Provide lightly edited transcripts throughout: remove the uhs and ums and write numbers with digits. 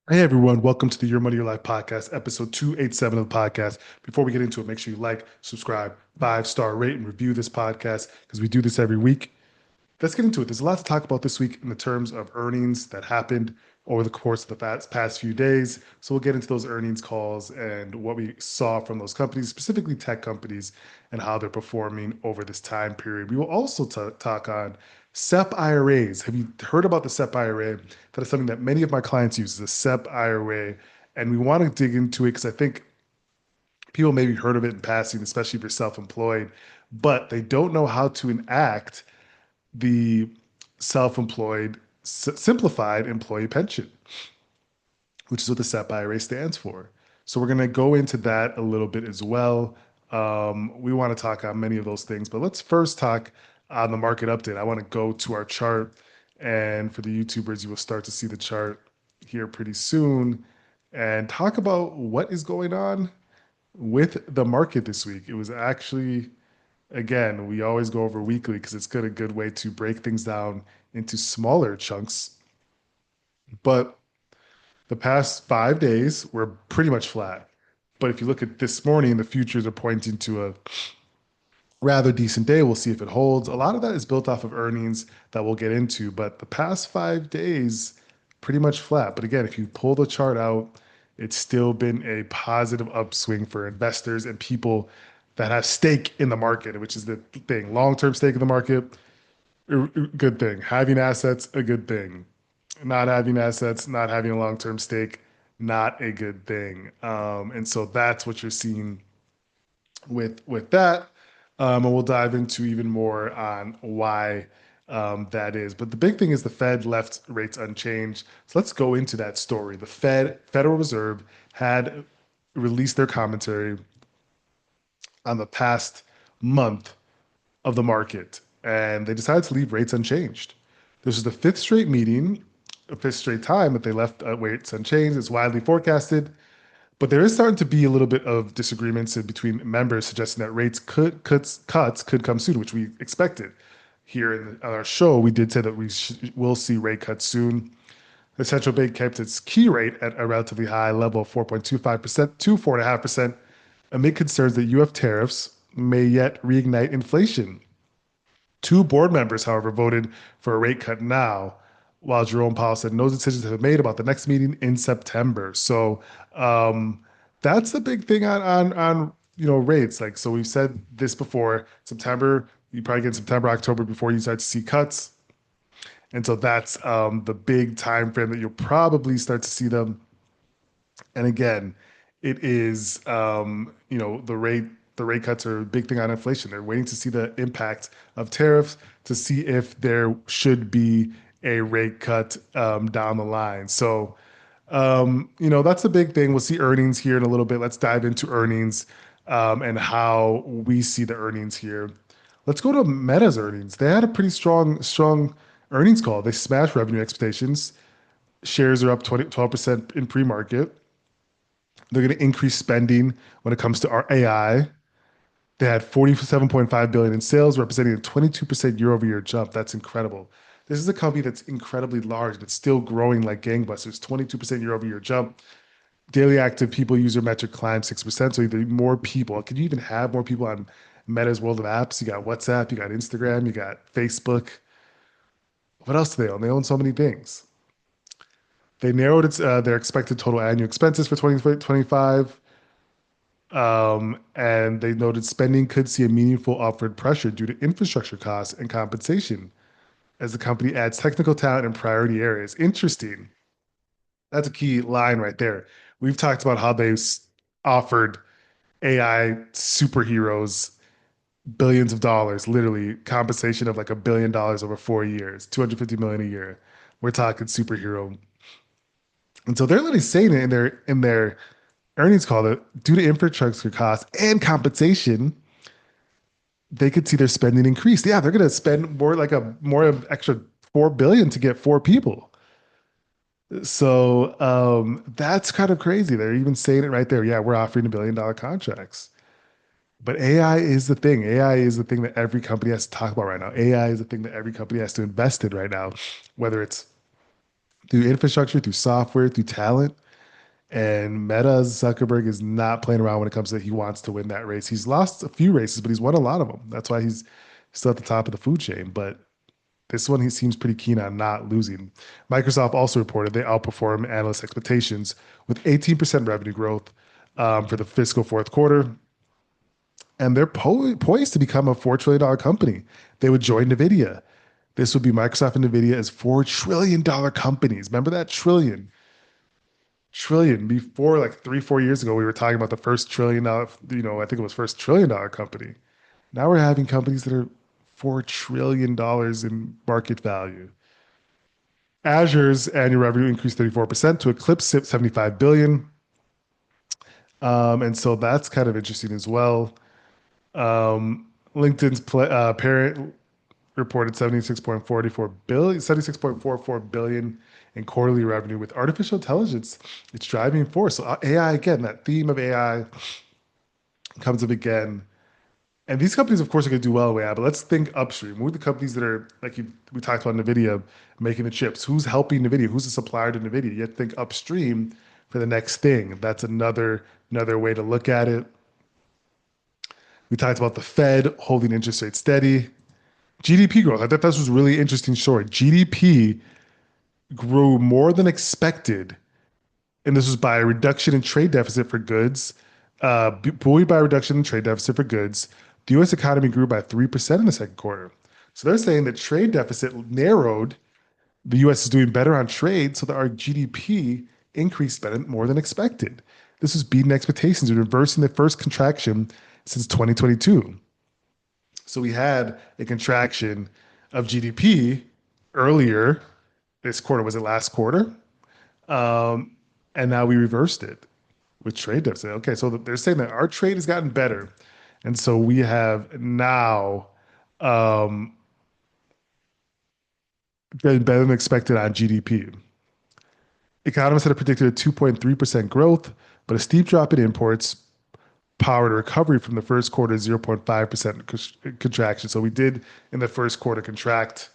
Hey everyone, welcome to the Your Money Your Life podcast, episode 287 of the podcast. Before we get into it, make sure you like, subscribe, 5-star rate, and review this podcast because we do this every week. Let's get into it. There's a lot to talk about this week in the terms of earnings that happened over the course of the past few days. So we'll get into those earnings calls and what we saw from those companies, specifically tech companies, and how they're performing over this time period. We will also talk on SEP IRAs. Have you heard about the SEP IRA? That is something that many of my clients use, the SEP IRA. And we want to dig into it because I think people maybe heard of it in passing, especially if you're self-employed, but they don't know how to enact the self-employed simplified employee pension, which is what the SEP IRA stands for. So we're going to go into that a little bit as well. We want to talk on many of those things, but let's first talk on the market update. I want to go to our chart, and for the YouTubers, you will start to see the chart here pretty soon and talk about what is going on with the market this week. It was actually, again, we always go over weekly because it's a good way to break things down into smaller chunks. But the past 5 days were pretty much flat. But if you look at this morning, the futures are pointing to a rather decent day. We'll see if it holds. A lot of that is built off of earnings that we'll get into, but the past 5 days, pretty much flat. But again, if you pull the chart out, it's still been a positive upswing for investors and people that have stake in the market, which is the thing. Long-term stake in the market, good thing. Having assets, a good thing. Not having assets, not having a long-term stake, not a good thing. And so that's what you're seeing with that. And we'll dive into even more on why that is. But the big thing is the Fed left rates unchanged. So let's go into that story. The Federal Reserve, had released their commentary on the past month of the market, and they decided to leave rates unchanged. This is the fifth straight meeting, a fifth straight time that they left rates unchanged. It's widely forecasted, but there is starting to be a little bit of disagreements between members suggesting that cuts could come soon, which we expected. Here on our show, we did say that we will see rate cuts soon. The central bank kept its key rate at a relatively high level of 4.25% to 4.5%, amid concerns that UF tariffs may yet reignite inflation. Two board members, however, voted for a rate cut now, while Jerome Powell said no decisions have been made about the next meeting in September. So that's the big thing on rates. Like, so we've said this before. September, you probably get September, October before you start to see cuts, and so that's the big time frame that you'll probably start to see them. And again, it is the rate cuts are a big thing on inflation. They're waiting to see the impact of tariffs to see if there should be a rate cut down the line. So that's the big thing. We'll see earnings here in a little bit. Let's dive into earnings and how we see the earnings here. Let's go to Meta's earnings. They had a pretty strong earnings call. They smashed revenue expectations. Shares are up 12% in pre-market. They're going to increase spending when it comes to our AI. They had 47.5 billion in sales, representing a 22% year-over-year jump. That's incredible. This is a company that's incredibly large, but still growing like gangbusters. 22% year-over-year jump. Daily active people user metric climbed 6%. So either more people. Can you even have more people on Meta's world of apps? You got WhatsApp, you got Instagram, you got Facebook. What else do they own? They own so many things. They narrowed their expected total annual expenses for 2025. And they noted spending could see a meaningful upward pressure due to infrastructure costs and compensation as the company adds technical talent in priority areas. Interesting. That's a key line right there. We've talked about how they've offered AI superheroes billions of dollars, literally compensation of like $1 billion over 4 years, 250 million a year. We're talking superhero. And so they're literally saying it in their earnings call that due to infrastructure costs and compensation, they could see their spending increase. Yeah, they're going to spend more of extra 4 billion to get four people. So that's kind of crazy. They're even saying it right there. Yeah, we're offering $1 billion contracts. But AI is the thing. AI is the thing that every company has to talk about right now. AI is the thing that every company has to invest in right now, whether it's through infrastructure, through software, through talent. And Meta Zuckerberg is not playing around when it comes to he wants to win that race. He's lost a few races, but he's won a lot of them. That's why he's still at the top of the food chain. But this one, he seems pretty keen on not losing. Microsoft also reported they outperformed analyst expectations with 18% revenue growth for the fiscal fourth quarter. And they're poised to become a $4 trillion company. They would join NVIDIA. This would be Microsoft and NVIDIA as $4 trillion companies. Remember that trillion before like 3, 4 years ago, we were talking about the first $1 trillion, I think it was first $1 trillion company. Now we're having companies that are $4 trillion in market value. Azure's annual revenue increased 34% to eclipse 75 billion. And so that's kind of interesting as well. LinkedIn's parent reported 76.44 billion in quarterly revenue with artificial intelligence. It's driving force. So AI again, that theme of AI comes up again. And these companies, of course, are going to do well with AI, but let's think upstream. Who are the companies that are, like we talked about NVIDIA making the chips? Who's helping NVIDIA? Who's the supplier to NVIDIA? You have to think upstream for the next thing. That's another way to look at it. We talked about the Fed holding interest rates steady. GDP growth. I thought this was really interesting story. GDP grew more than expected, and this was by a reduction in trade deficit for goods, buoyed by a reduction in trade deficit for goods. The U.S. economy grew by 3% in the second quarter. So they're saying that trade deficit narrowed. The U.S. is doing better on trade, so that our GDP increased more than expected. This was beating expectations and reversing the first contraction since 2022. So we had a contraction of GDP earlier this quarter. Was it last quarter? Um, and now we reversed it with trade deficit. Okay, so they're saying that our trade has gotten better, and so we have now um, been better than expected on GDP. Economists had predicted a 2.3% growth, but a steep drop in imports powered a recovery from the first quarter 0.5% contraction. So we did in the first quarter contract,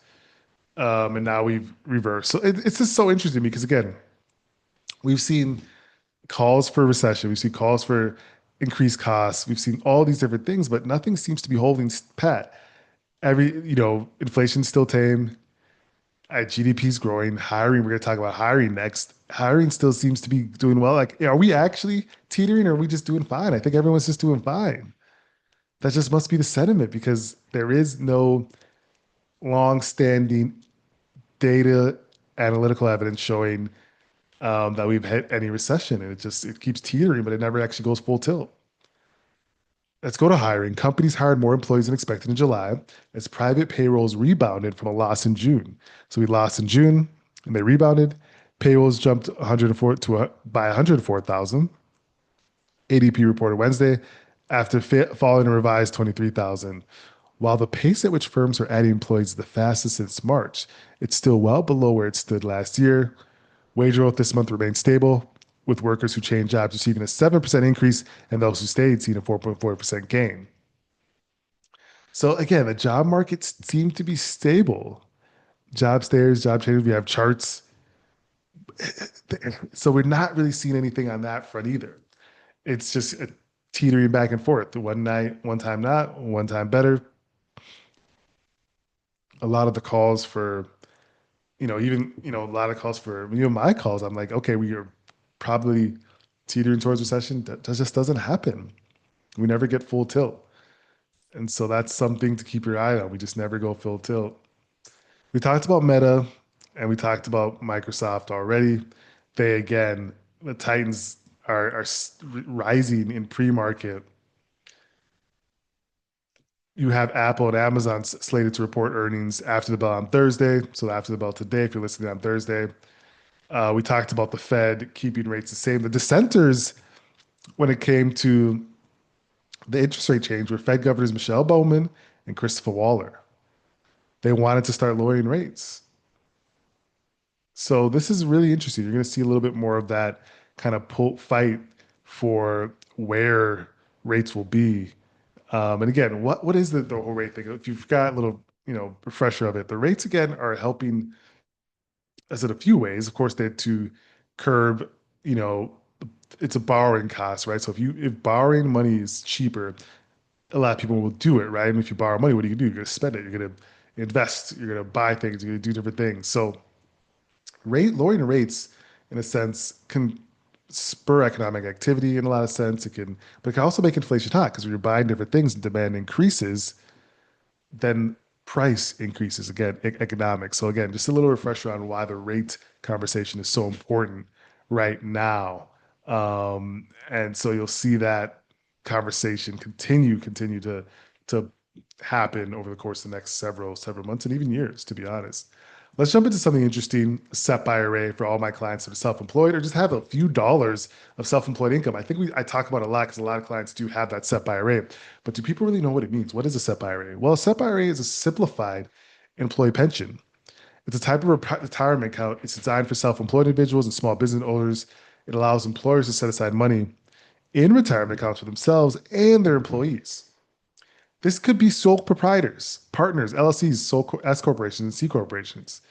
and now we've reversed. So it's just so interesting because again, we've seen calls for recession, we've seen calls for increased costs, we've seen all these different things, but nothing seems to be holding pat. Inflation's still tame. GDP's growing. Hiring, we're going to talk about hiring next. Hiring still seems to be doing well. Like, are we actually teetering or are we just doing fine? I think everyone's just doing fine. That just must be the sentiment because there is no long-standing data analytical evidence showing that we've hit any recession, and it keeps teetering, but it never actually goes full tilt. Let's go to hiring. Companies hired more employees than expected in July as private payrolls rebounded from a loss in June. So we lost in June and they rebounded. Payrolls jumped 104 by 104,000. ADP reported Wednesday after falling a revised 23,000. While the pace at which firms are adding employees is the fastest since March, it's still well below where it stood last year. Wage growth this month remained stable, with workers who changed jobs receiving a 7% increase and those who stayed seeing a 4.4% gain. So again, the job market seemed to be stable. Job stayers, job changes, we have charts. So we're not really seeing anything on that front either. It's just teetering back and forth. One night, one time not, one time better. A lot of the calls for, a lot of calls for, my calls, I'm like, okay, we are probably teetering towards recession. That just doesn't happen. We never get full tilt. And so that's something to keep your eye on. We just never go full tilt. We talked about Meta and we talked about Microsoft already. The Titans are rising in pre-market. You have Apple and Amazon slated to report earnings after the bell on Thursday. So after the bell today, if you're listening on Thursday. We talked about the Fed keeping rates the same. The dissenters, when it came to the interest rate change, were Fed governors Michelle Bowman and Christopher Waller. They wanted to start lowering rates. So this is really interesting. You're going to see a little bit more of that kind of fight for where rates will be. And again, what is the whole rate thing? If you've got a little, refresher of it, the rates again are helping as in a few ways. Of course, they had to curb, you know, it's a borrowing cost, right? So if borrowing money is cheaper, a lot of people will do it, right? And if you borrow money, what are you gonna do? You're gonna spend it. You're gonna invest. You're gonna buy things. You're gonna do different things. So lowering rates, in a sense, can spur economic activity in a lot of sense. But it can also make inflation hot because when you're buying different things and demand increases, then price increases again, economics. So again, just a little refresher on why the rate conversation is so important right now. And so you'll see that conversation continue to happen over the course of the next several months and even years, to be honest. Let's jump into something interesting. SEP IRA for all my clients that are self-employed or just have a few dollars of self-employed income. I think I talk about it a lot because a lot of clients do have that SEP IRA. But do people really know what it means? What is a SEP IRA? Well, a SEP IRA is a simplified employee pension. It's a type of retirement account. It's designed for self-employed individuals and small business owners. It allows employers to set aside money in retirement accounts for themselves and their employees. This could be sole proprietors, partners, LLCs, S corporations, and C corporations.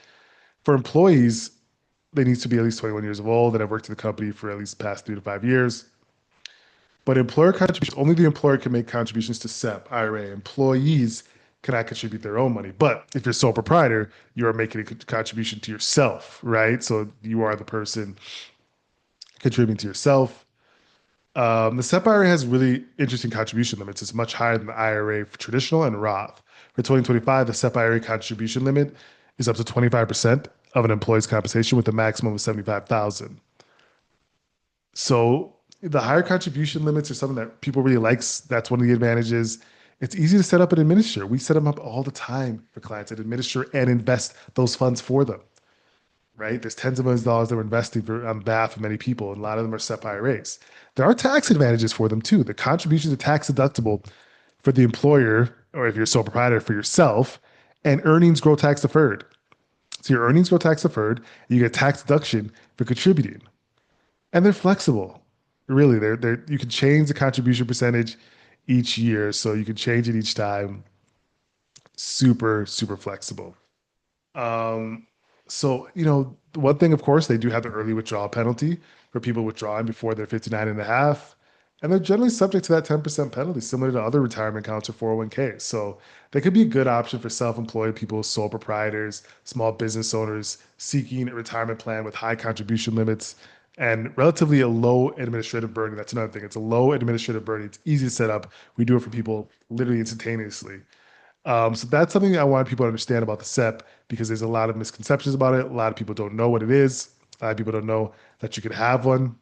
For employees, they need to be at least 21 years old and have worked in the company for at least the past 3 to 5 years. But employer contributions, only the employer can make contributions to SEP, IRA. Employees cannot contribute their own money. But if you're sole proprietor, you are making a contribution to yourself, right? So you are the person contributing to yourself. The SEP IRA has really interesting contribution limits. It's much higher than the IRA for traditional and Roth. For 2025, the SEP IRA contribution limit is up to 25% of an employee's compensation with a maximum of 75,000. So the higher contribution limits are something that people really likes. That's one of the advantages. It's easy to set up and administer. We set them up all the time for clients and administer and invest those funds for them, right? There's tens of millions of dollars that we're investing on behalf of many people, and a lot of them are SEP IRAs. There are tax advantages for them too. The contributions are tax deductible for the employer, or if you're a sole proprietor for yourself, and earnings grow tax deferred. So your earnings grow tax deferred, you get tax deduction for contributing, and they're flexible. Really, you can change the contribution percentage each year, so you can change it each time. Super flexible. Um, so, one thing, of course, they do have the early withdrawal penalty for people withdrawing before they're 59 and a half. And they're generally subject to that 10% penalty, similar to other retirement accounts or 401ks. So they could be a good option for self-employed people, sole proprietors, small business owners seeking a retirement plan with high contribution limits and relatively a low administrative burden. That's another thing. It's a low administrative burden. It's easy to set up. We do it for people literally instantaneously. So that's something I want people to understand about the SEP because there's a lot of misconceptions about it. A lot of people don't know what it is. A lot of people don't know that you could have one.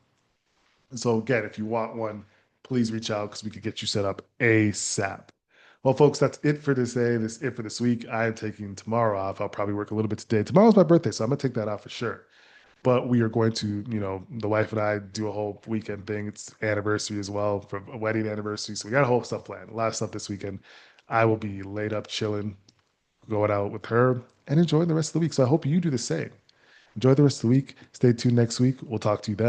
And so again, if you want one, please reach out because we could get you set up ASAP. Well, folks, that's it for this day. That's it for this week. I am taking tomorrow off. I'll probably work a little bit today. Tomorrow's my birthday, so I'm gonna take that off for sure. But we are going to, the wife and I do a whole weekend thing. It's anniversary as well, from a wedding anniversary. So we got a whole stuff planned, a lot of stuff this weekend. I will be laid up, chilling, going out with her, and enjoying the rest of the week. So I hope you do the same. Enjoy the rest of the week. Stay tuned next week. We'll talk to you then.